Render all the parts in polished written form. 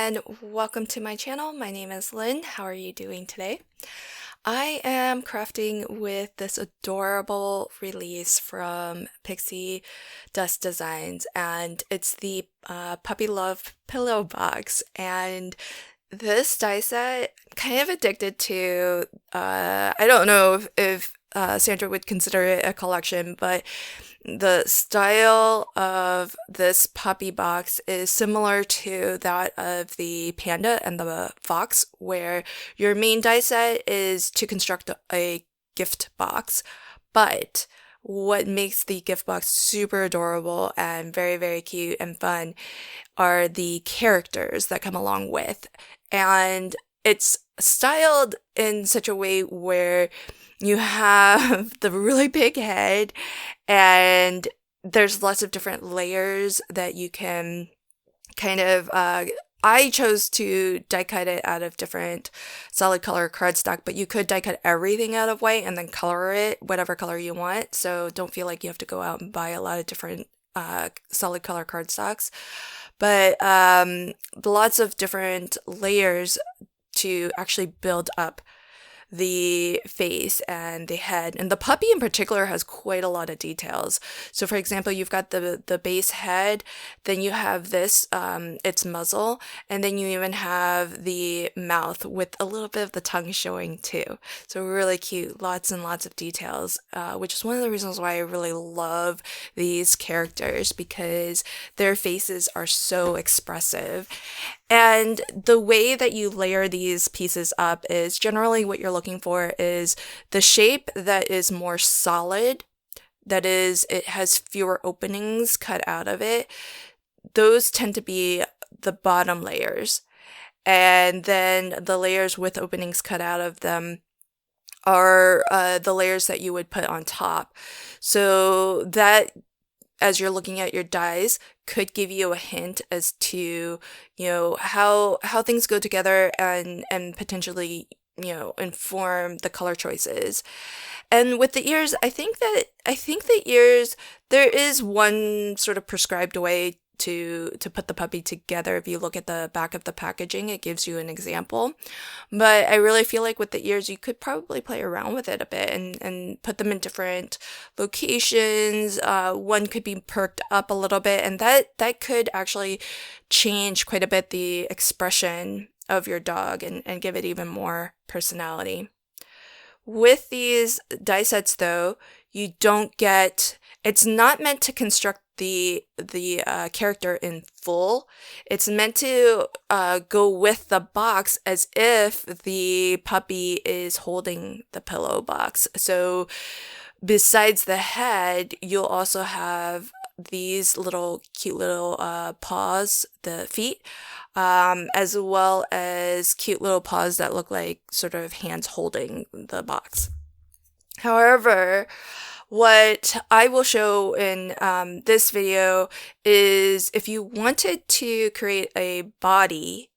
and welcome to my channel. My name is Lynn. How are you doing today? I am crafting with this adorable release from Pixi Dust Designs, and it's the Puppy Love Pillow Box. And this die set, I'm kind of addicted to. I don't know if Sandra would consider it a collection, but the style of this puppy box is similar to that of the panda and the fox, where your main die set is to construct a gift box. But what makes the gift box super adorable and very, very cute and fun are the characters that come along with. And it's styled in such a way where you have the really big head, and there's lots of different layers that you can kind of, I chose to die cut it out of different solid color cardstock, but you could die cut everything out of white and then color it whatever color you want. So don't feel like you have to go out and buy a lot of different solid color cardstocks. But lots of different layers to actually build up the face and the head. And the puppy in particular has quite a lot of details. So for example, you've got the base head, then you have this, its muzzle, and then you even have the mouth with a little bit of the tongue showing too. So really cute, lots and lots of details, which is one of the reasons why I really love these characters, because their faces are so expressive. And the way that you layer these pieces up is generally what you're looking for is the shape that is more solid, that is, it has fewer openings cut out of it. Those tend to be the bottom layers. And then the layers with openings cut out of them are the layers that you would put on top. So that, as you're looking at your dies, could give you a hint as to, how things go together and potentially, inform the color choices. And with the ears, I think the ears, there is one sort of prescribed way to put the puppy together. If you look at the back of the packaging, it gives you an example. But I really feel like with the ears, you could probably play around with it a bit and put them in different locations. One could be perked up a little bit, and that could actually change quite a bit the expression of your dog and give it even more personality. With these die sets, though, you don't get, it's not meant to construct the character in full. It's meant to go with the box as if the puppy is holding the pillow box. So besides the head, you'll also have these cute little paws, the feet, as well as cute little paws that look like sort of hands holding the box. However, what I will show in this video is if you wanted to create a body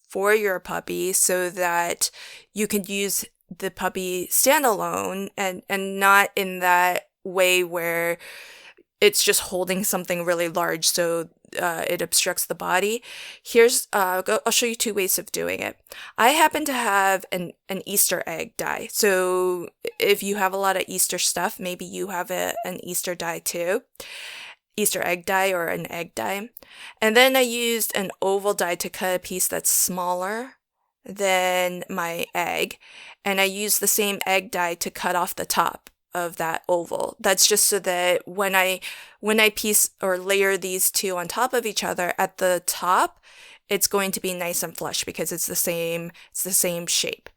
for your puppy so that you could use the puppy standalone and not in that way where it's just holding something really large so it obstructs the body. I'll show you two ways of doing it. I happen to have an Easter egg die. So if you have a lot of Easter stuff, maybe you have an Easter die too. Easter egg die or an egg die. And then I used an oval die to cut a piece that's smaller than my egg. And I used the same egg die to cut off the top of that oval. That's just so that when I piece or layer these two on top of each other, at the top, it's going to be nice and flush because it's the same shape.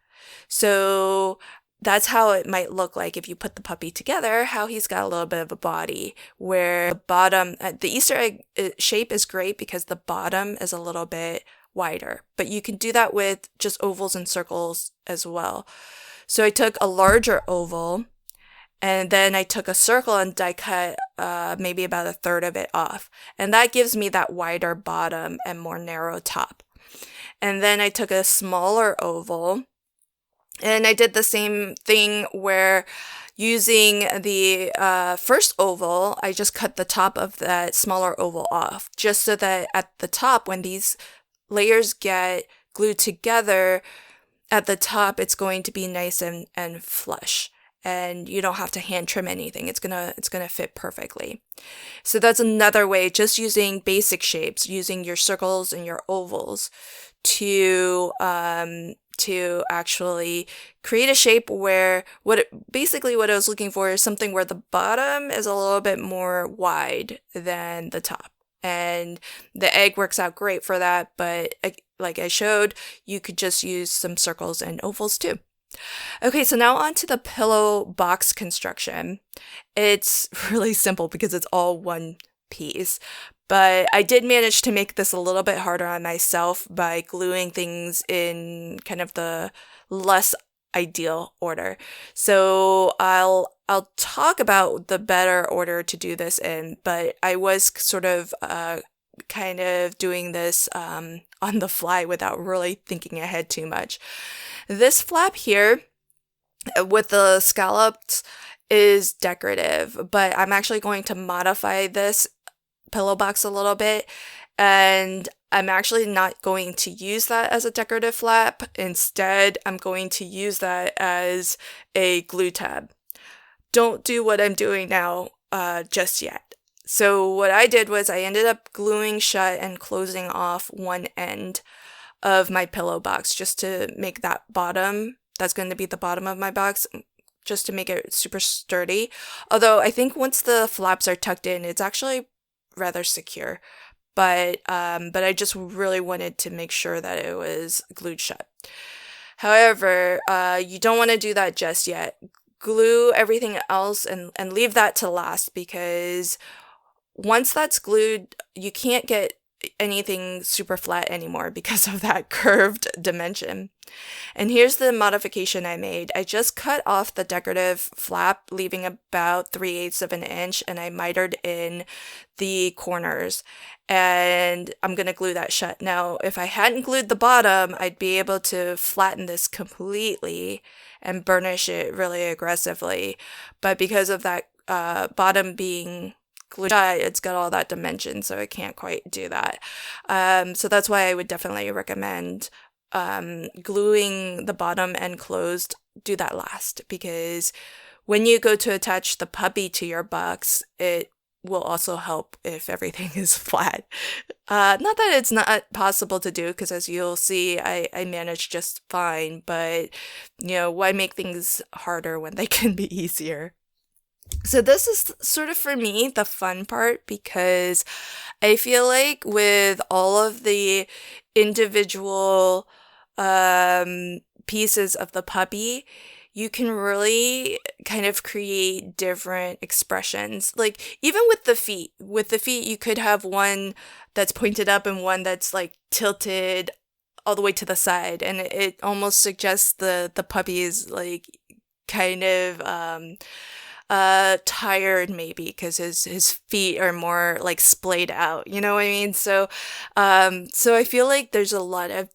So that's how it might look like if you put the puppy together, how he's got a little bit of a body where the bottom, the Easter egg shape is great because the bottom is a little bit wider, but you can do that with just ovals and circles as well. So I took a larger oval, and then I took a circle and die cut maybe about a third of it off. And that gives me that wider bottom and more narrow top. And then I took a smaller oval and I did the same thing where using the first oval, I just cut the top of that smaller oval off just so that at the top, when these layers get glued together, at the top it's going to be nice and flush, and you don't have to hand trim anything. It's gonna fit perfectly. So that's another way, just using basic shapes, using your circles and your ovals to actually create a shape where basically what I was looking for is something where the bottom is a little bit more wide than the top. And the egg works out great for that, but like I showed, you could just use some circles and ovals too. Okay, so now on to the pillow box construction. It's really simple because it's all one piece, but I did manage to make this a little bit harder on myself by gluing things in kind of the less ideal order. So I'll talk about the better order to do this in, but I was sort of kind of doing this on the fly without really thinking ahead too much. This flap here with the scallops is decorative, but I'm actually going to modify this pillow box a little bit, and I'm actually not going to use that as a decorative flap. Instead, I'm going to use that as a glue tab. Don't do what I'm doing now just yet. So what I did was I ended up gluing shut and closing off one end of my pillow box just to make that bottom, that's going to be the bottom of my box, just to make it super sturdy. Although I think once the flaps are tucked in, it's actually rather secure. But I just really wanted to make sure that it was glued shut. However, you don't want to do that just yet. Glue everything else and leave that to last, because once that's glued, you can't get anything super flat anymore because of that curved dimension. And here's the modification I made. I just cut off the decorative flap, leaving about 3/8 of an inch, and I mitered in the corners. And I'm going to glue that shut. Now, if I hadn't glued the bottom, I'd be able to flatten this completely and burnish it really aggressively. But because of that bottom being glued shut, it's got all that dimension, so I can't quite do that. So that's why I would definitely recommend gluing the bottom and closed. Do that last, because when you go to attach the puppy to your box, it will also help if everything is flat. Not that it's not possible to do, because as you'll see, I managed just fine, but why make things harder when they can be easier? So this is sort of, for me, the fun part, because I feel like with all of the individual pieces of the puppy, you can really kind of create different expressions. Like even with the feet, you could have one that's pointed up and one that's like tilted all the way to the side, and it almost suggests the puppy is like kind of tired, maybe because his feet are more like splayed out, you know what I mean? So I feel like there's a lot of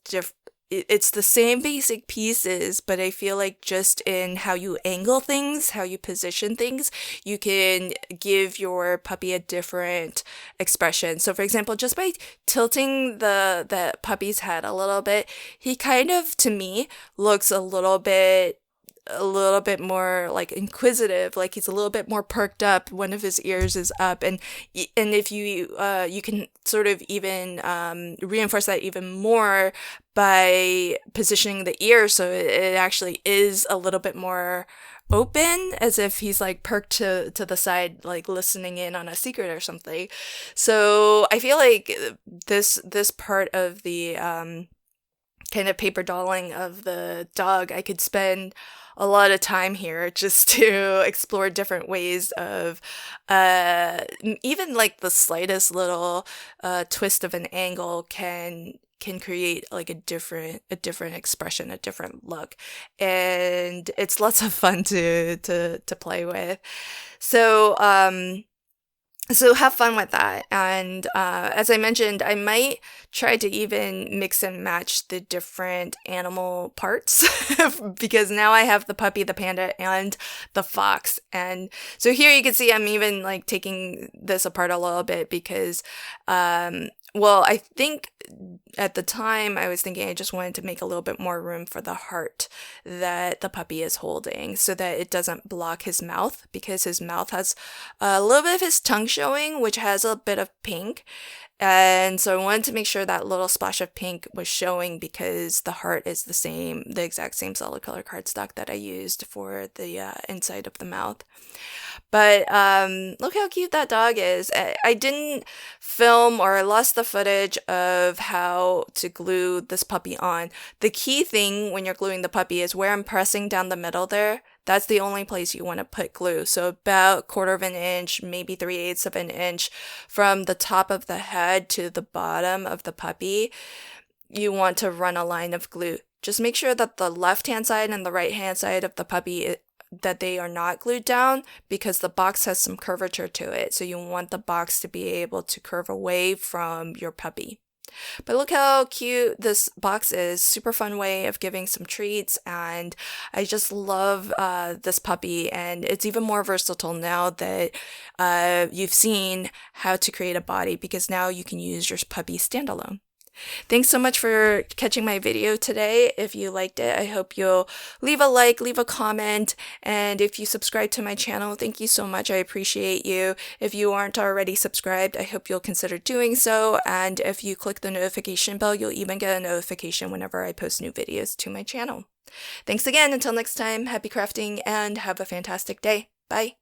it's the same basic pieces, but I feel like just in how you angle things, how you position things, you can give your puppy a different expression. So for example, just by tilting the puppy's head a little bit, he kind of, to me, looks a little bit more like inquisitive, like he's a little bit more perked up. One of his ears is up, and if you can sort of even reinforce that even more by positioning the ear so it actually is a little bit more open, as if he's like perked to the side, like listening in on a secret or something. So I feel like this part of the kind of paper dolling of the dog, I could spend a lot of time here just to explore different ways of even like the slightest little twist of an angle can create like a different expression, a different look, and it's lots of fun to play with. So so have fun with that. And as I mentioned, I might try to even mix and match the different animal parts because now I have the puppy, the panda, and the fox. And so here you can see I'm even like taking this apart a little bit because well, I think at the time I was thinking I just wanted to make a little bit more room for the heart that the puppy is holding so that it doesn't block his mouth, because his mouth has a little bit of his tongue showing, which has a bit of pink. And so I wanted to make sure that little splash of pink was showing, because the heart is the exact same solid color cardstock that I used for the inside of the mouth. But look how cute that dog is. I didn't film, or I lost the footage of how to glue this puppy on. The key thing when you're gluing the puppy is where I'm pressing down the middle there. That's the only place you want to put glue. So about 1/4 of an inch, maybe 3/8 of an inch from the top of the head to the bottom of the puppy, you want to run a line of glue. Just make sure that the left-hand side and the right-hand side of the puppy, that they are not glued down, because the box has some curvature to it. So you want the box to be able to curve away from your puppy. But look how cute this box is. Super fun way of giving some treats, and I just love this puppy, and it's even more versatile now that you've seen how to create a body, because now you can use your puppy standalone. Thanks so much for catching my video today. If you liked it, I hope you'll leave a like, leave a comment, and if you subscribe to my channel, thank you so much. I appreciate you. If you aren't already subscribed, I hope you'll consider doing so, and if you click the notification bell, you'll even get a notification whenever I post new videos to my channel. Thanks again. Until next time, happy crafting and have a fantastic day. Bye.